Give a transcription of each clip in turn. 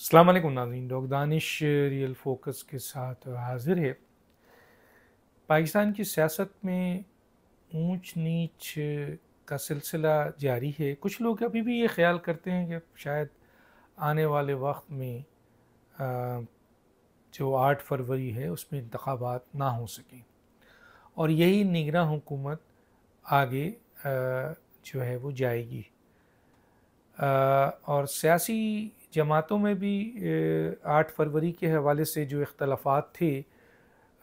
अस्सलाम वालेकुम नाज़रीन। डॉक्टर दानिश रियल फोकस के साथ हाजिर है। पाकिस्तान की सियासत में ऊंच नीच का सिलसिला जारी है। कुछ लोग अभी भी ये ख्याल करते हैं कि शायद आने वाले वक्त में जो 8 फरवरी है उसमें इंतखाबात ना हो सकें और यही निगरां हुकूमत आगे जो है वो जाएगी। और सियासी जमातों में भी 8 फरवरी के हवाले से जो इख्तलाफात थे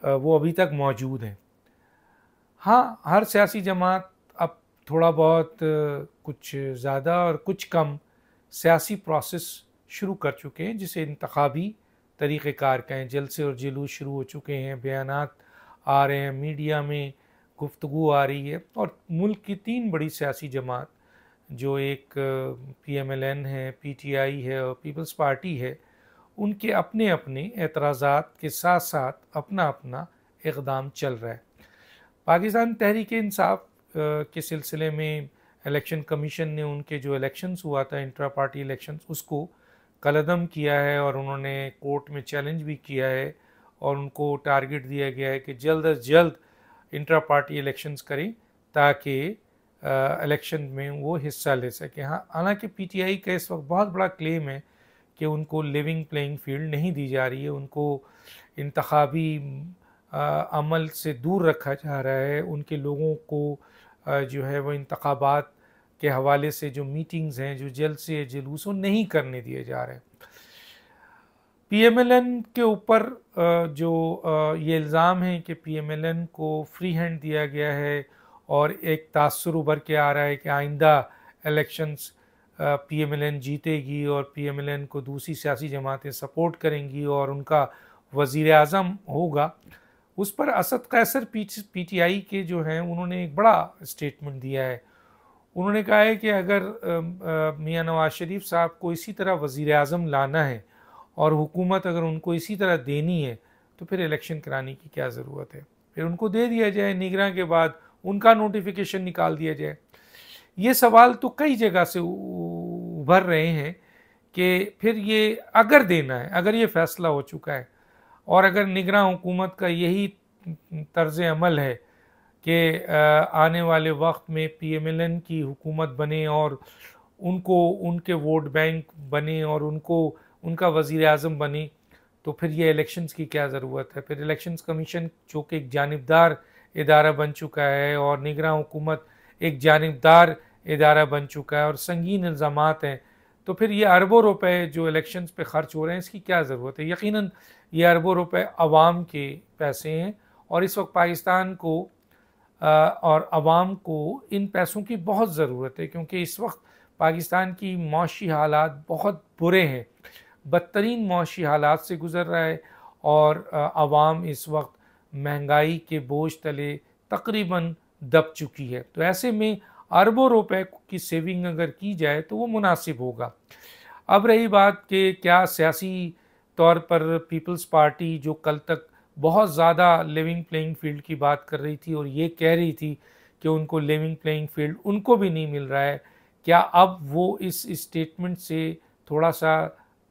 वो अभी तक मौजूद हैं। हाँ, हर सियासी जमात अब थोड़ा बहुत कुछ ज़्यादा और कुछ कम सियासी प्रोसेस शुरू कर चुके हैं, जिसे इंतखाबी तरीक़ेकार कहें। जलसे और जुलूस शुरू हो चुके हैं, बयानात आ रहे हैं, मीडिया में गुफ्तगू आ रही है। और मुल्क की 3 बड़ी सियासी जमात जो एक PMLN है, PTI है और पीपल्स पार्टी है, उनके अपने अपने एतराज़ात के साथ साथ अपना अपना इक़दाम चल रहा है। पाकिस्तान तहरीक इंसाफ के सिलसिले में इलेक्शन कमीशन ने उनके जो इलेक्शंस हुआ था, इंट्रा पार्टी इलेक्शंस, उसको कलअदम किया है और उन्होंने कोर्ट में चैलेंज भी किया है और उनको टारगेट दिया गया है कि जल्द अज जल्द इंट्रा पार्टी इलेक्शंस करें ताकि इलेक्शन में वो हिस्सा ले सके। हाँ, हालांकि PTI का इस वक्त बहुत बड़ा क्लेम है कि उनको लिविंग प्लेइंग फील्ड नहीं दी जा रही है, उनको इंतखाबी अमल से दूर रखा जा रहा है, उनके लोगों को जो है वो इंतखाबात के हवाले से जो मीटिंग्स हैं, जो जलसे जुलूस नहीं करने दिए जा रहे हैं। PMLN के ऊपर जो ये इल्ज़ाम है कि PMLN को फ्री हैंड दिया गया है और एक तासुर उभर के आ रहा है कि आइंदा इलेक्शंस PMLN जीतेगी और PMLN को दूसरी सियासी जमातें सपोर्ट करेंगी और उनका वज़ीर आज़म होगा। उस पर असद कैसर PTI के जो हैं उन्होंने एक बड़ा स्टेटमेंट दिया है। उन्होंने कहा है कि अगर मियां नवाज शरीफ साहब को इसी तरह वज़ीर आज़म लाना है और हुकूमत अगर उनको इसी तरह देनी है तो फिर इलेक्शन कराने की क्या ज़रूरत है, फिर उनको दे दिया जाए, निगरां के बाद उनका नोटिफिकेशन निकाल दिया जाए। ये सवाल तो कई जगह से उभर रहे हैं कि फिर ये अगर देना है, अगर ये फैसला हो चुका है और अगर निगरां हुकूमत का यही तर्ज अमल है कि आने वाले वक्त में PMLN की हुकूमत बने और उनको उनके वोट बैंक बने और उनको उनका वज़ीर आज़म बने, तो फिर ये इलेक्शंस की क्या ज़रूरत है। फिर इलेक्शंस कमीशन जो कि एक जानिबदार इदारा बन चुका है और निगरां हुकूमत एक जानिबदार इदारा बन चुका है और संगीन इल्ज़ामात हैं, तो फिर ये अरबों रुपए जो इलेक्शंस पे ख़र्च हो रहे हैं इसकी क्या ज़रूरत है। यकीनन ये अरबों रुपए अवाम के पैसे हैं और इस वक्त पाकिस्तान को और अवाम को इन पैसों की बहुत ज़रूरत है, क्योंकि इस वक्त पाकिस्तान की मौशी हालात बहुत बुरे हैं, बदतरीन मौशी हालात से गुज़र रहा है और अवाम इस वक्त महंगाई के बोझ तले तकरीबन दब चुकी है। तो ऐसे में अरबों रुपए की सेविंग अगर की जाए तो वो मुनासिब होगा। अब रही बात कि क्या सियासी तौर पर पीपल्स पार्टी जो कल तक बहुत ज़्यादा लिविंग प्लेइंग फील्ड की बात कर रही थी और ये कह रही थी कि उनको लिविंग प्लेइंग फील्ड उनको भी नहीं मिल रहा है, क्या अब वो इस स्टेटमेंट से थोड़ा सा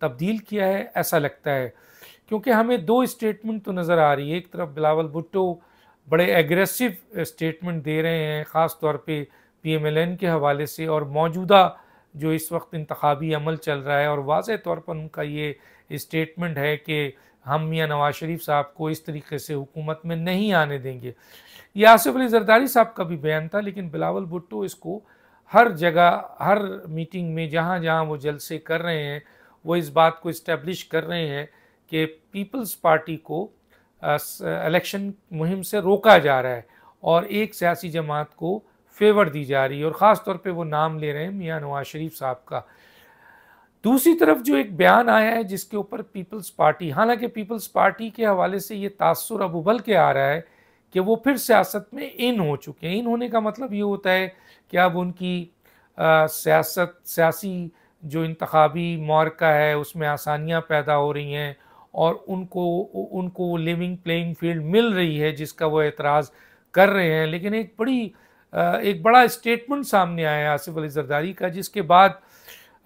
तब्दील किया है? ऐसा लगता है, क्योंकि हमें 2 स्टेटमेंट तो नज़र आ रही है। एक तरफ बिलावल भुट्टो बड़े एग्रेसिव स्टेटमेंट दे रहे हैं ख़ास तौर पे PMLN के हवाले से और मौजूदा जो इस वक्त इंतखाबी अमल चल रहा है, और वाज़ेह तौर पर उनका ये स्टेटमेंट है कि हम मियां नवाज शरीफ साहब को इस तरीके से हुकूमत में नहीं आने देंगे। ये आसिफ अली जरदारी साहब का भी बयान था, लेकिन बिलावल भुट्टो इसको हर जगह, हर मीटिंग में जहाँ जहाँ वो जलसे कर रहे हैं, वो इस बात को इस्टेब्लिश कर रहे हैं कि पीपल्स पार्टी को इलेक्शन मुहिम से रोका जा रहा है और एक सियासी जमात को फेवर दी जा रही है, और ख़ास तौर पे वो नाम ले रहे हैं मियां नवाज शरीफ साहब का। दूसरी तरफ जो एक बयान आया है जिसके ऊपर पीपल्स पार्टी, हालांकि पीपल्स पार्टी के हवाले से ये तासुर अब उबल के आ रहा है कि वो फिर सियासत में इन हो चुके हैं। इन होने का मतलब ये होता है कि अब उनकी सियासी जो इंतखाबी मौरका है उसमें आसानियाँ पैदा हो रही हैं और उनको उनको लिविंग प्लेइंग फील्ड मिल रही है जिसका वो एतराज़ कर रहे हैं। लेकिन एक बड़ा स्टेटमेंट सामने आया आसिफ अली जरदारी का, जिसके बाद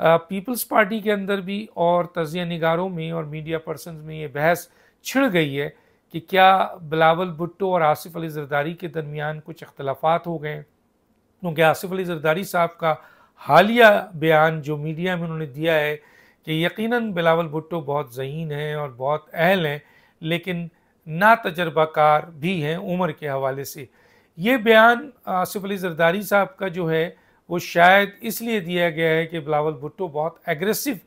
पीपल्स पार्टी के अंदर भी और तजिया निगारों में और मीडिया पर्सनस में ये बहस छिड़ गई है कि क्या बिलावल भुट्टो और आसिफ अली जरदारी के दरमियान कुछ इख्तलाफात हो गए, क्योंकि आसिफ अली जरदारी साहब का हालिया बयान जो मीडिया में उन्होंने दिया है कि यकीनन बिलावल भुट्टो बहुत ज़हीन हैं और बहुत अहल हैं, लेकिन ना तजर्बाकार भी हैं उम्र के हवाले से। ये बयान आसिफ अली जरदारी साहब का जो है वो शायद इसलिए दिया गया है कि बिलावल भुट्टो बहुत एग्रेसिव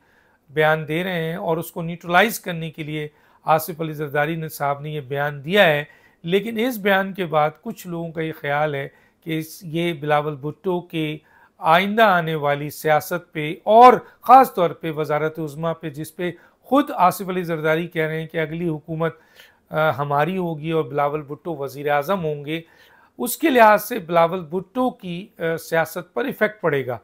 बयान दे रहे हैं और उसको न्यूट्रलाइज करने के लिए आसिफ अली जरदारी साहब ने ये बयान दिया है। लेकिन इस बयान के बाद कुछ लोगों का ये ख्याल है कि ये बिलावल भुट्टो के आइंदा आने वाली सियासत पे और ख़ास तौर पे वजारत उज़्मा पे, जिस पे ख़ुद आसिफ अली जरदारी कह रहे हैं कि अगली हुकूमत हमारी होगी और बिलावल भुट्टो वज़ीर आज़म होंगे, उसके लिहाज से बिलावल भुट्टो की सियासत पर इफ़ेक्ट पड़ेगा।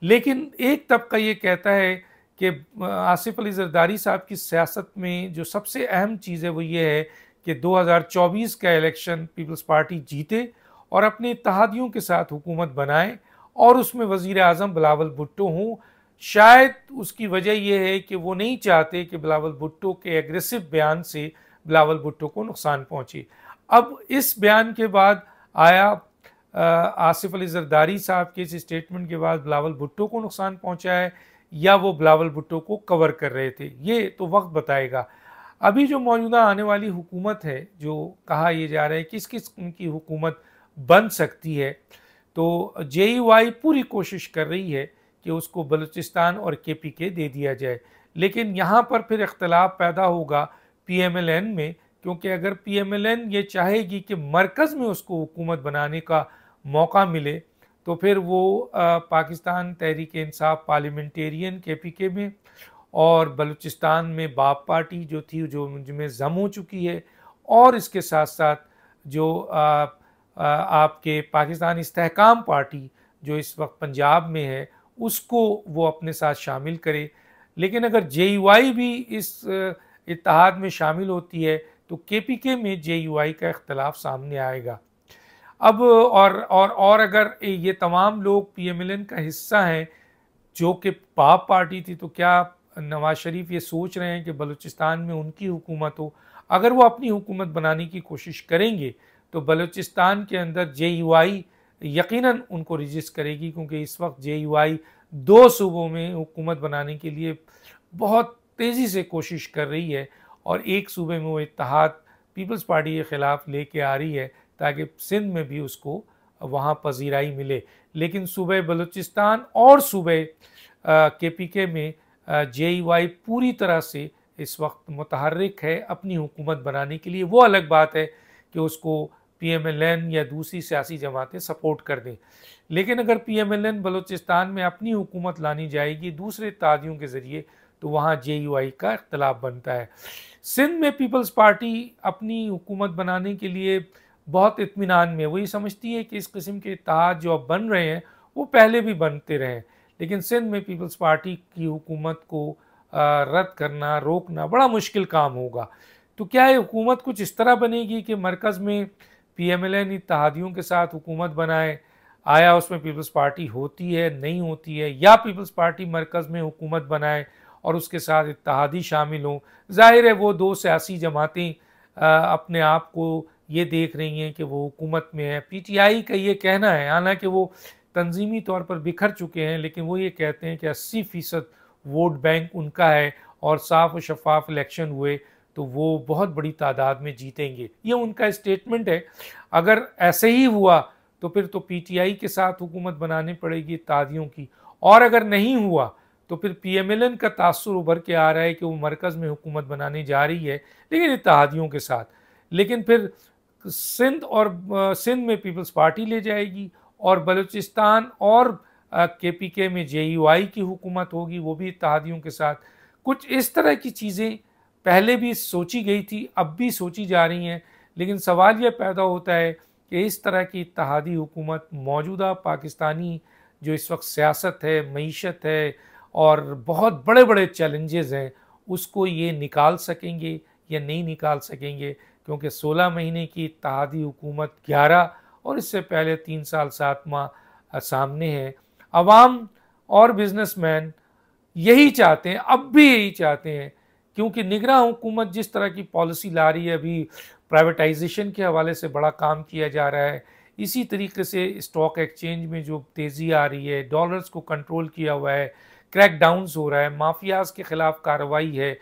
लेकिन एक तबका ये कहता है कि आसिफ अली जरदारी साहब की सियासत में जो सबसे अहम चीज़ है वो ये है कि 2024 का इलेक्शन पीपल्स पार्टी जीते और अपने इत्तेहादियों के साथ हुकूमत बनाए और उसमें वज़ीर आज़म बिलावल भुट्टो हों। शायद उसकी वजह यह है कि वो नहीं चाहते कि बिलावल भुट्टो के एग्रेसिव बयान से बिलावल भुट्टो को नुकसान पहुँचे। अब इस बयान के बाद आया आसिफ अली जरदारी साहब के इस स्टेटमेंट के बाद बिलावल भुट्टो को नुकसान पहुंचा है या वो बिलावल भुट्टो को कवर कर रहे थे, ये तो वक्त बताएगा। अभी जो मौजूदा आने वाली हुकूमत है, जो कहा यह जा रहा है किस किस्म की हुकूमत बन सकती है, तो JUI पूरी कोशिश कर रही है कि उसको बलूचिस्तान और KPK दे दिया जाए। लेकिन यहाँ पर फिर इख्तलाफ पैदा होगा PMLN में, क्योंकि अगर PMLN ये चाहेगी कि मरकज़ में उसको हुकूमत बनाने का मौका मिले तो फिर वो पाकिस्तान तहरीक इंसाफ पार्लियामेंटेरियन KPK में और बलूचिस्तान में बाप पार्टी जो थी जो जिनमें जम हो चुकी है, और इसके साथ साथ जो आपके पाकिस्तान इस्तेहकाम पार्टी जो इस वक्त पंजाब में है उसको वो अपने साथ शामिल करे। लेकिन अगर JUI भी इस इत्तेहाद में शामिल होती है तो KPK में JUI का इख्तलाफ सामने आएगा। अब और अगर ये तमाम लोग PMLN का हिस्सा हैं जो कि बाप पार्टी थी, तो क्या नवाज शरीफ ये सोच रहे हैं कि बलूचिस्तान में उनकी हुकूमत हो? अगर वो अपनी हुकूमत बनाने की कोशिश करेंगे तो बलूचिस्तान के अंदर JUI यकीनन उनको रजिस्ट करेगी, क्योंकि इस वक्त JUI 2 सूबों में हुकूमत बनाने के लिए बहुत तेज़ी से कोशिश कर रही है और एक सूबे में वो इत्तेहाद पीपल्स पार्टी के ख़िलाफ़ लेके आ रही है ताकि सिंध में भी उसको वहाँ पजीराई मिले। लेकिन सूबे बलूचिस्तान और सूबे KPK में JUI पूरी तरह से इस वक्त मुतहर्रिक है अपनी हुकूमत बनाने के लिए। वो अलग बात है कि उसको PMLN या दूसरी सियासी जमातें सपोर्ट कर दें, लेकिन अगर PMLN बलूचिस्तान में अपनी हुकूमत लानी जाएगी दूसरे इत्तेहादियों के ज़रिए तो वहाँ JUI का इख्तलाफ बनता है। सिंध में पीपल्स पार्टी अपनी हुकूमत बनाने के लिए बहुत इत्मीनान में, वो ये समझती है कि इस किस्म के इत्तेहाद जो अब बन रहे हैं वो पहले भी बनते रहे, लेकिन सिंध में पीपल्स पार्टी की हुकूमत को रद्द करना, रोकना बड़ा मुश्किल काम होगा। तो क्या ये हुकूमत कुछ इस तरह बनेगी कि मरकज़ में PMLN इत्तेहादियों के साथ हुकूमत बनाए? आया उसमें पीपल्स पार्टी होती है, नहीं होती है, या पीपल्स पार्टी मरकज़ में हुकूमत बनाए और उसके साथ इत्तेहादी शामिल हों? ज़ाहिर है वो दो सियासी जमातें अपने आप को ये देख रही हैं कि वो हुकूमत में है। PTI का ये कहना है, हालांकि वो तंजीमी तौर पर बिखर चुके हैं, लेकिन वो ये कहते हैं कि 80% वोट बैंक उनका है और साफ और शफाफ इलेक्शन हुए तो वो बहुत बड़ी तादाद में जीतेंगे, ये उनका स्टेटमेंट है। अगर ऐसे ही हुआ तो फिर तो PTI के साथ हुकूमत बनानी पड़ेगी इत्तेहादियों की, और अगर नहीं हुआ तो फिर PMLN का तासुर उभर के आ रहा है कि वो मरकज़ में हुकूमत बनाने जा रही है लेकिन इत्तेहादियों के साथ। लेकिन फिर सिंध में पीपल्स पार्टी ले जाएगी और बलूचिस्तान और KPK में JUI की हुकूमत होगी, वो भी इत्तेहादियों के साथ। कुछ इस तरह की चीज़ें पहले भी सोची गई थी, अब भी सोची जा रही हैं, लेकिन सवाल यह पैदा होता है कि इस तरह की इत्तेहादी हुकूमत मौजूदा पाकिस्तानी जो इस वक्त सियासत है, मईशत है और बहुत बड़े बड़े चैलेंजेस हैं, उसको ये निकाल सकेंगे या नहीं निकाल सकेंगे, क्योंकि 16 महीने की इत्तेहादी हुकूमत 11 और इससे पहले 3 साल 7 माह सामने है। अवाम और बिजनेसमैन यही चाहते हैं, अब भी यही चाहते हैं, क्योंकि निगरां हुकूमत जिस तरह की पॉलिसी ला रही है, अभी प्राइवेटाइजेशन के हवाले से बड़ा काम किया जा रहा है, इसी तरीके से स्टॉक एक्सचेंज में जो तेज़ी आ रही है, डॉलर्स को कंट्रोल किया हुआ है, क्रैकडाउन्स हो रहा है, माफियाज के खिलाफ कार्रवाई है,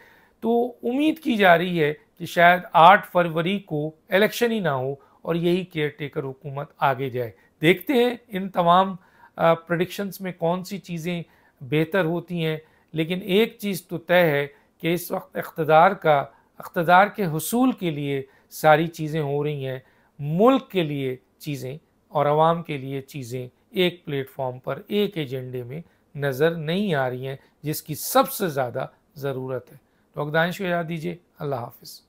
तो उम्मीद की जा रही है कि शायद 8 फरवरी को इलेक्शन ही ना हो और यही केयर टेकर हुकूमत आगे जाए। देखते हैं इन तमाम प्रेडिक्शंस में कौन सी चीज़ें बेहतर होती हैं, लेकिन एक चीज़ तो तय है कि इस वक्त इक़्तिदार के हुसूल के लिए सारी चीज़ें हो रही हैं, मुल्क के लिए चीज़ें और आवाम के लिए चीज़ें एक प्लेटफॉर्म पर एक एजेंडे में नज़र नहीं आ रही हैं, जिसकी सबसे ज़्यादा ज़रूरत है। तो दानिश को याद दीजिए। अल्लाह हाफ़िज़।